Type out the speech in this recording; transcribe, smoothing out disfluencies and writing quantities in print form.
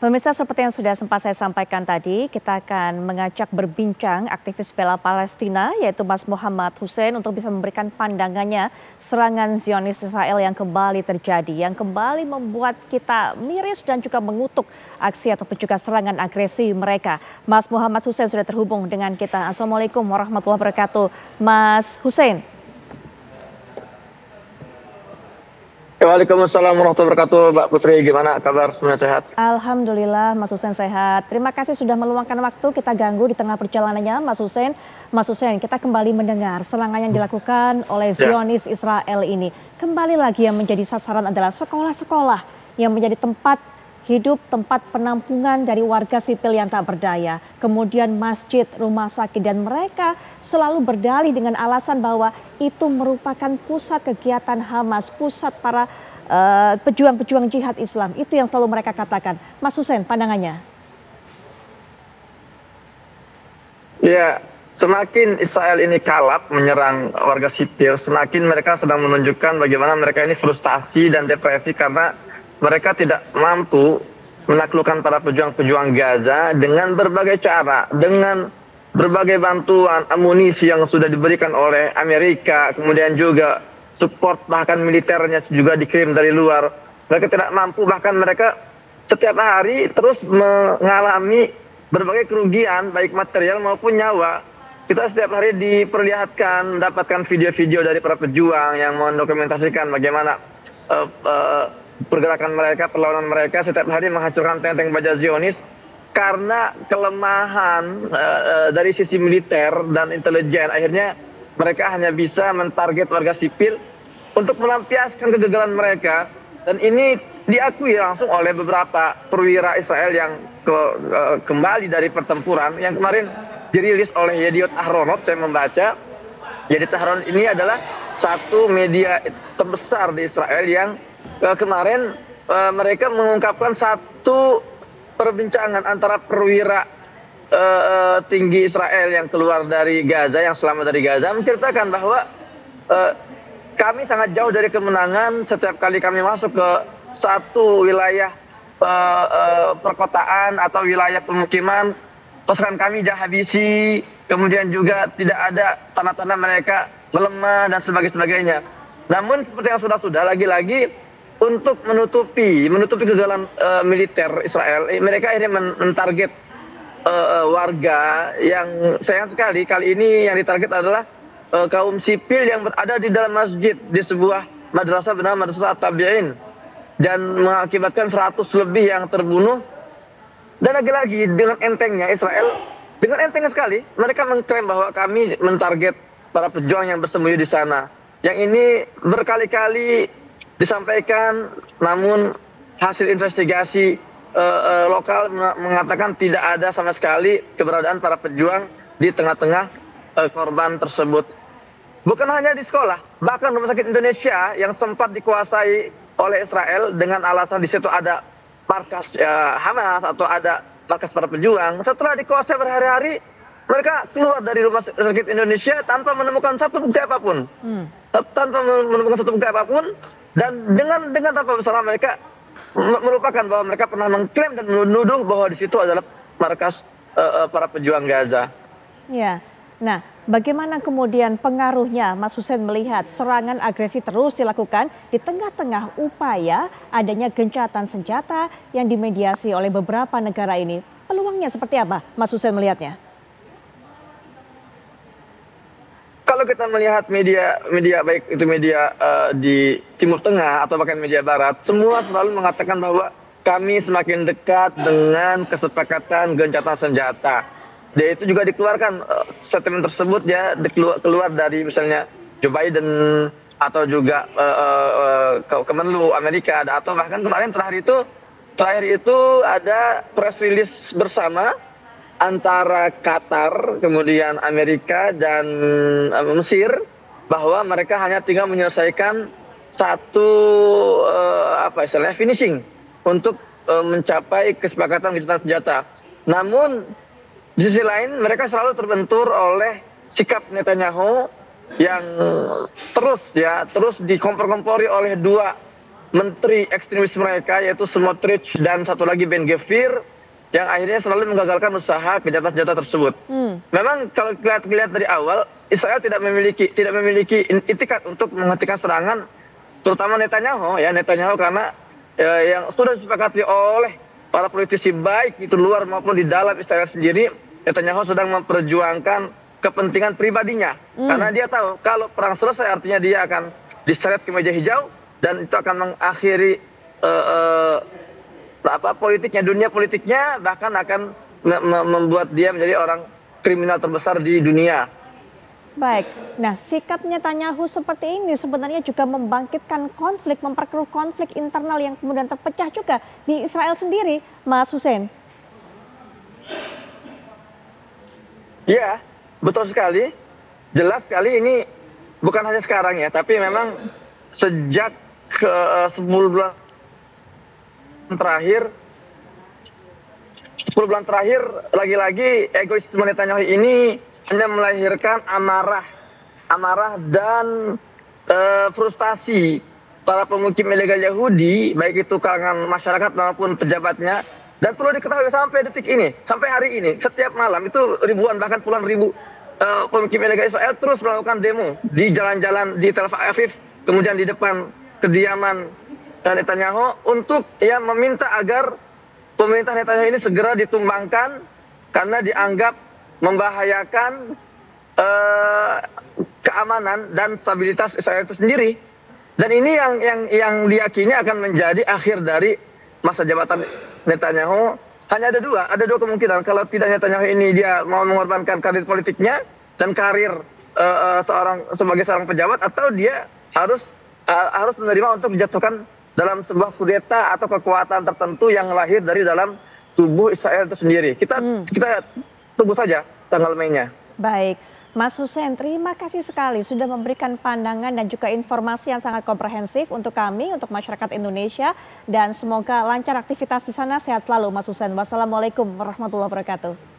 Pemirsa, seperti yang sudah sempat saya sampaikan tadi, kita akan mengajak berbincang aktivis bela Palestina yaitu Mas Muhammad Hussein untuk bisa memberikan pandangannya serangan Zionis Israel yang kembali terjadi, yang kembali membuat kita miris dan juga mengutuk aksi ataupun juga serangan agresi mereka. Mas Muhammad Hussein sudah terhubung dengan kita. Assalamualaikum warahmatullahi wabarakatuh. Mas Hussein. Waalaikumsalam warahmatullahi wabarakatuh, Mbak Putri. Gimana kabar? Semuanya sehat? Alhamdulillah, Mas Hussein sehat. Terima kasih sudah meluangkan waktu kita ganggu di tengah perjalanannya, Mas Hussein. Mas Hussein, kita kembali mendengar serangan yang dilakukan oleh Zionis Israel ini. Kembali lagi yang menjadi sasaran adalah sekolah-sekolah yang menjadi tempat hidup, tempat penampungan dari warga sipil yang tak berdaya. Kemudian masjid, rumah sakit, dan mereka selalu berdalih dengan alasan bahwa itu merupakan pusat kegiatan Hamas, pusat para pejuang-pejuang jihad Islam. Itu yang selalu mereka katakan. Mas Hussein, pandangannya? Ya, semakin Israel ini kalap menyerang warga sipil, semakin mereka sedang menunjukkan bagaimana mereka ini frustasi dan depresi karena mereka tidak mampu menaklukkan para pejuang-pejuang Gaza dengan berbagai cara, dengan berbagai bantuan amunisi yang sudah diberikan oleh Amerika, kemudian juga support bahkan militernya juga dikirim dari luar. Mereka tidak mampu, bahkan mereka setiap hari terus mengalami berbagai kerugian baik material maupun nyawa. Kita setiap hari diperlihatkan mendapatkan video-video dari para pejuang yang mendokumentasikan bagaimana pergerakan mereka, perlawanan mereka setiap hari menghancurkan tenteng baja Zionis karena kelemahan dari sisi militer dan intelijen. Akhirnya mereka hanya bisa mentarget warga sipil untuk melampiaskan kegagalan mereka, dan ini diakui langsung oleh beberapa perwira Israel yang kembali dari pertempuran yang kemarin dirilis oleh Yediot Ahronot. Saya membaca Yediot Ahronot ini adalah satu media terbesar di Israel yang kemarin mereka mengungkapkan satu perbincangan antara perwira tinggi Israel yang keluar dari Gaza, yang selamat dari Gaza, menceritakan bahwa kami sangat jauh dari kemenangan setiap kali kami masuk ke satu wilayah perkotaan atau wilayah pemukiman, pasukan kami habisi, kemudian juga tidak ada tanda-tanda mereka melemah dan sebagainya. Namun seperti yang sudah lagi-lagi untuk menutupi kegagalan militer Israel, mereka akhirnya mentarget warga yang sayang sekali kali ini yang ditarget adalah kaum sipil yang berada di dalam masjid di sebuah madrasah bernama Madrasah At-Tabi'in, dan mengakibatkan 100 lebih yang terbunuh. Dan lagi-lagi dengan entengnya Israel, dengan enteng sekali mereka mengklaim bahwa kami mentarget para pejuang yang bersembunyi di sana. Yang ini berkali-kali disampaikan, namun hasil investigasi lokal mengatakan tidak ada sama sekali keberadaan para pejuang di tengah-tengah korban tersebut. Bukan hanya di sekolah, bahkan rumah sakit Indonesia yang sempat dikuasai oleh Israel dengan alasan di situ ada markas Hamas atau ada markas para pejuang. Setelah dikuasai berhari-hari, mereka keluar dari rumah sakit Indonesia tanpa menemukan satu bukti apapun. Dan dengan tanpa bersalah mereka melupakan bahwa mereka pernah mengklaim dan menuduh bahwa di situ adalah markas para pejuang Gaza. Ya, nah bagaimana kemudian pengaruhnya Mas Hussein melihat serangan agresi terus dilakukan di tengah-tengah upaya adanya gencatan senjata yang dimediasi oleh beberapa negara ini? Peluangnya seperti apa Mas Hussein melihatnya? Kalau kita melihat media baik itu media di Timur Tengah atau bahkan media Barat, semua selalu mengatakan bahwa kami semakin dekat dengan kesepakatan gencatan senjata. Dan itu juga dikeluarkan statement tersebut ya keluar dari misalnya Joe Biden atau juga Kemenlu Amerika, atau bahkan kemarin terakhir itu ada press release bersama antara Qatar, kemudian Amerika dan Mesir, bahwa mereka hanya tinggal menyelesaikan satu finishing untuk mencapai kesepakatan gencatan senjata. Namun di sisi lain mereka selalu terbentur oleh sikap Netanyahu yang terus dikompor-kompori oleh dua menteri ekstremis mereka yaitu Smotrich dan satu lagi Ben Gvir yang akhirnya selalu menggagalkan usaha kejahatan-kejahatan tersebut. Memang kalau lihat dari awal Israel tidak memiliki itikat untuk menghentikan serangan, terutama Netanyahu karena yang sudah disepakati oleh para politisi baik itu luar maupun di dalam Israel sendiri, Netanyahu sedang memperjuangkan kepentingan pribadinya karena dia tahu kalau perang selesai artinya dia akan diseret ke meja hijau dan itu akan mengakhiri dunia politiknya, bahkan akan membuat dia menjadi orang kriminal terbesar di dunia. Baik, nah sikap Netanyahu seperti ini sebenarnya juga membangkitkan konflik, memperkeruh konflik internal yang kemudian terpecah juga di Israel sendiri, Mas Hussein. Ya, betul sekali. Jelas sekali ini bukan hanya sekarang ya, tapi memang sejak 10 bulan terakhir, 10 bulan terakhir lagi-lagi egoisme Netanyahu ini hanya melahirkan amarah dan frustasi para pemukim ilegal Yahudi, baik itu kalangan masyarakat maupun pejabatnya. Dan perlu diketahui sampai detik ini, sampai hari ini, setiap malam itu ribuan bahkan puluhan ribu pemukim ilegal Israel terus melakukan demo di jalan-jalan di Tel Aviv, kemudian di depan kediaman Netanyahu untuk meminta agar pemerintah Netanyahu ini segera ditumbangkan karena dianggap membahayakan keamanan dan stabilitas Israel itu sendiri. Dan ini yang diyakini akan menjadi akhir dari masa jabatan Netanyahu. Hanya ada dua kemungkinan. Kalau tidak Netanyahu ini dia mau mengorbankan karir politiknya dan karir sebagai seorang pejabat, atau dia harus menerima untuk dijatuhkan dalam sebuah kudeta atau kekuatan tertentu yang lahir dari dalam tubuh Israel itu sendiri. Kita tunggu saja tanggal mainnya. Baik, Mas Hussein, terima kasih sekali sudah memberikan pandangan dan juga informasi yang sangat komprehensif untuk kami, untuk masyarakat Indonesia, dan semoga lancar aktivitas di sana. Sehat selalu Mas Hussein. Wassalamualaikum warahmatullahi wabarakatuh.